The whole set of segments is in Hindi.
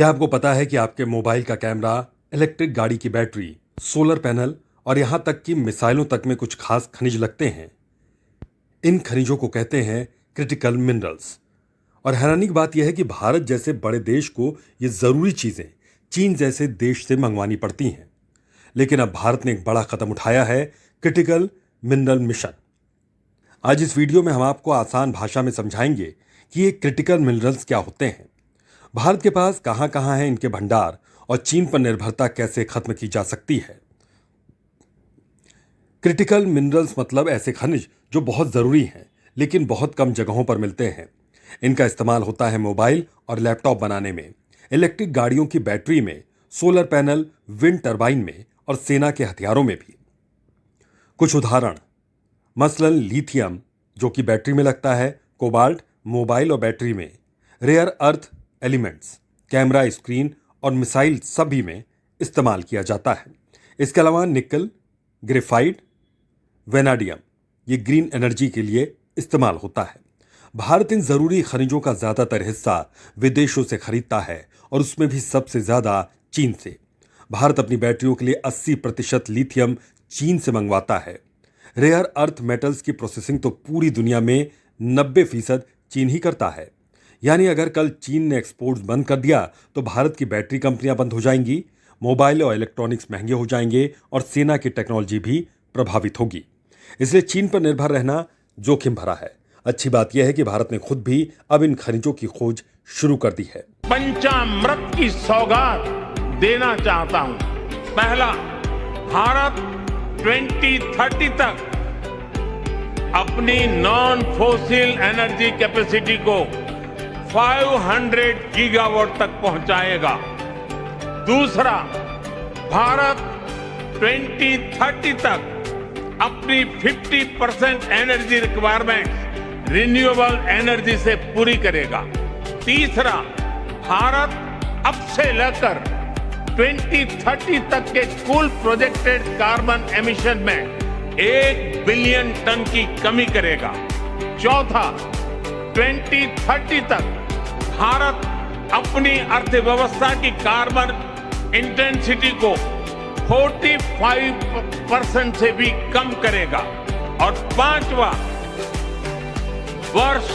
क्या आपको पता है कि आपके मोबाइल का कैमरा, इलेक्ट्रिक गाड़ी की बैटरी, सोलर पैनल और यहां तक कि मिसाइलों तक में कुछ खास खनिज लगते हैं। इन खनिजों को कहते हैं क्रिटिकल मिनरल्स। और हैरानी की बात यह है कि भारत जैसे बड़े देश को ये जरूरी चीजें चीन जैसे देश से मंगवानी पड़ती हैं। लेकिन अब भारत ने एक बड़ा कदम उठाया है, क्रिटिकल मिनरल मिशन। आज इस वीडियो में हम आपको आसान भाषा में समझाएंगे कि ये क्रिटिकल मिनरल्स क्या होते हैं, भारत के पास कहां कहां है इनके भंडार और चीन पर निर्भरता कैसे खत्म की जा सकती है। क्रिटिकल मिनरल्स मतलब ऐसे खनिज जो बहुत जरूरी हैं लेकिन बहुत कम जगहों पर मिलते हैं। इनका इस्तेमाल होता है मोबाइल और लैपटॉप बनाने में, इलेक्ट्रिक गाड़ियों की बैटरी में, सोलर पैनल, विंड टरबाइन में और सेना के हथियारों में भी। कुछ उदाहरण, मसलन लिथियम जो कि बैटरी में लगता है, कोबाल्ट मोबाइल और बैटरी में, rare earth elements camera, screen और मिसाइल सभी में इस्तेमाल किया जाता है। इसके अलावा निकल, ग्रेफाइट, वेनाडियम ये ग्रीन एनर्जी के लिए इस्तेमाल होता है। भारत इन जरूरी खनिजों का ज्यादातर हिस्सा विदेशों से खरीदता है और उसमें भी सबसे ज्यादा चीन से। भारत अपनी बैटरियों के लिए 80% लिथियम चीन से मंगवाता है। रेयर अर्थ मेटल्स की प्रोसेसिंग तो पूरी दुनिया में 90% चीन ही करता है। यानी अगर कल चीन ने एक्सपोर्ट्स बंद कर दिया तो भारत की बैटरी कंपनियां बंद हो जाएंगी, मोबाइल और इलेक्ट्रॉनिक्स महंगे हो जाएंगे और सेना की टेक्नोलॉजी भी प्रभावित होगी। इसलिए चीन पर निर्भर रहना जोखिम भरा है। अच्छी बात यह है कि भारत ने खुद भी अब इन खनिजों की खोज शुरू कर दी है। पंचामृत की सौगात देना चाहता हूं। पहला, भारत 2030 तक अपनी नॉन फोसिल एनर्जी कैपेसिटी को 500 गीगावाट तक पहुंचाएगा। दूसरा, भारत 2030 तक अपनी 50% एनर्जी रिक्वायरमेंट रिन्यूएबल एनर्जी से पूरी करेगा। तीसरा, भारत अब से लेकर 2030 तक के कुल प्रोजेक्टेड कार्बन एमिशन में 1 बिलियन टन की कमी करेगा। चौथा, 2030 तक भारत अपनी अर्थव्यवस्था की कार्बन इंटेंसिटी को 45% से भी कम करेगा। और पांचवा, वर्ष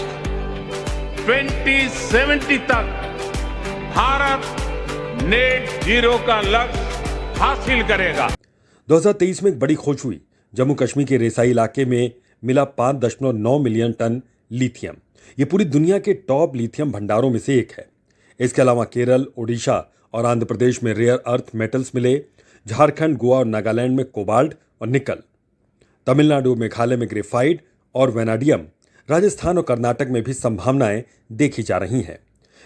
2070 तक भारत नेट जीरो का लक्ष्य हासिल करेगा। 2023 में एक बड़ी खोज हुई। जम्मू कश्मीर के रेसाई इलाके में मिला 5.9 मिलियन टन लिथियम। ये पूरी दुनिया के टॉप लिथियम भंडारों में से एक है। इसके अलावा केरल, ओडिशा और आंध्र प्रदेश में रेयर अर्थ मेटल्स मिले। झारखंड, गोवा और नागालैंड में कोबाल्ट और निकल। तमिलनाडु, मेघालय में ग्रेफाइट और वेनाडियम। राजस्थान और कर्नाटक में भी संभावनाएं देखी जा रही हैं।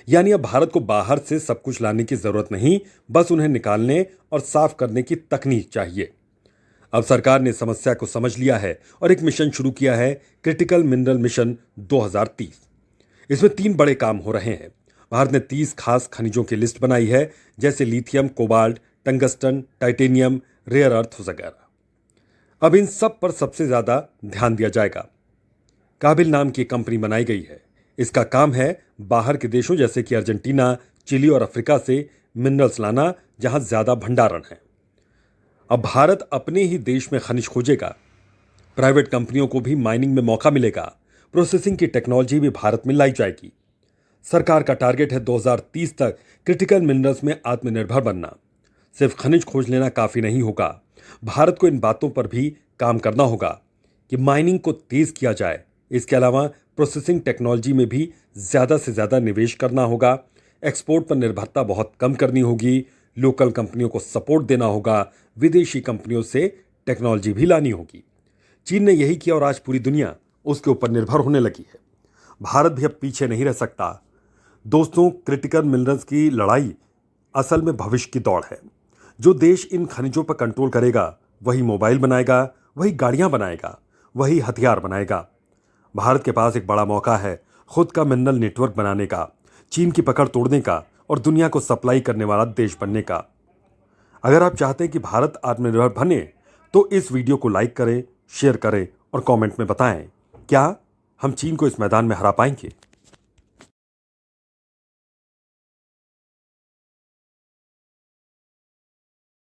यानी अब भारत को बाहर से सब कुछ लाने की जरूरत नहीं, बस उन्हें निकालने और साफ करने की तकनीक चाहिए। अब सरकार ने समस्या को समझ लिया है और एक मिशन शुरू किया है, क्रिटिकल मिनरल मिशन 2030। इसमें 3 बड़े काम हो रहे हैं। भारत ने 30 खास खनिजों की लिस्ट बनाई है, जैसे lithium, cobalt, tungsten, titanium, rare earth वगैरह। अब इन सब पर सबसे ज्यादा ध्यान दिया जाएगा। काबिल नाम की कंपनी बनाई गई है। इसका काम है बाहर के देशों जैसे कि अर्जेंटीना, चिली और अफ्रीका से मिनरल्स लाना, जहां ज्यादा भंडारण है। अब भारत अपने ही देश में खनिज खोजेगा। प्राइवेट कंपनियों को भी माइनिंग में मौका मिलेगा। प्रोसेसिंग की टेक्नोलॉजी भी भारत में लाई जाएगी। सरकार का टारगेट है 2030 तक क्रिटिकल मिनरल्स में आत्मनिर्भर बनना। सिर्फ खनिज खोज लेना काफी नहीं होगा, भारत को इन बातों पर भी काम करना होगा कि माइनिंग को तेज किया जाए। इसके अलावा प्रोसेसिंग टेक्नोलॉजी में भी ज्यादा से ज्यादा निवेश करना होगा। एक्सपोर्ट पर निर्भरता बहुत कम करनी होगी। लोकल कंपनियों को सपोर्ट देना होगा। विदेशी कंपनियों से टेक्नोलॉजी भी लानी होगी। चीन ने यही किया और आज पूरी दुनिया उसके ऊपर निर्भर होने लगी है। भारत भी अब पीछे नहीं रह सकता। दोस्तों, क्रिटिकल मिनरल्स की लड़ाई असल में भविष्य की दौड़ है। जो देश इन खनिजों पर कंट्रोल करेगा वही मोबाइल बनाएगा, वही गाड़ियां बनाएगा, वही हथियार बनाएगा। भारत के पास एक बड़ा मौका है खुद का मिनरल नेटवर्क बनाने का, चीन की पकड़ तोड़ने का और दुनिया को सप्लाई करने वाला देश बनने का। अगर आप चाहते हैं कि भारत आत्मनिर्भर बने तो इस वीडियो को लाइक करें, शेयर करें और कमेंट में बताएं, क्या हम चीन को इस मैदान में हरा पाएंगे।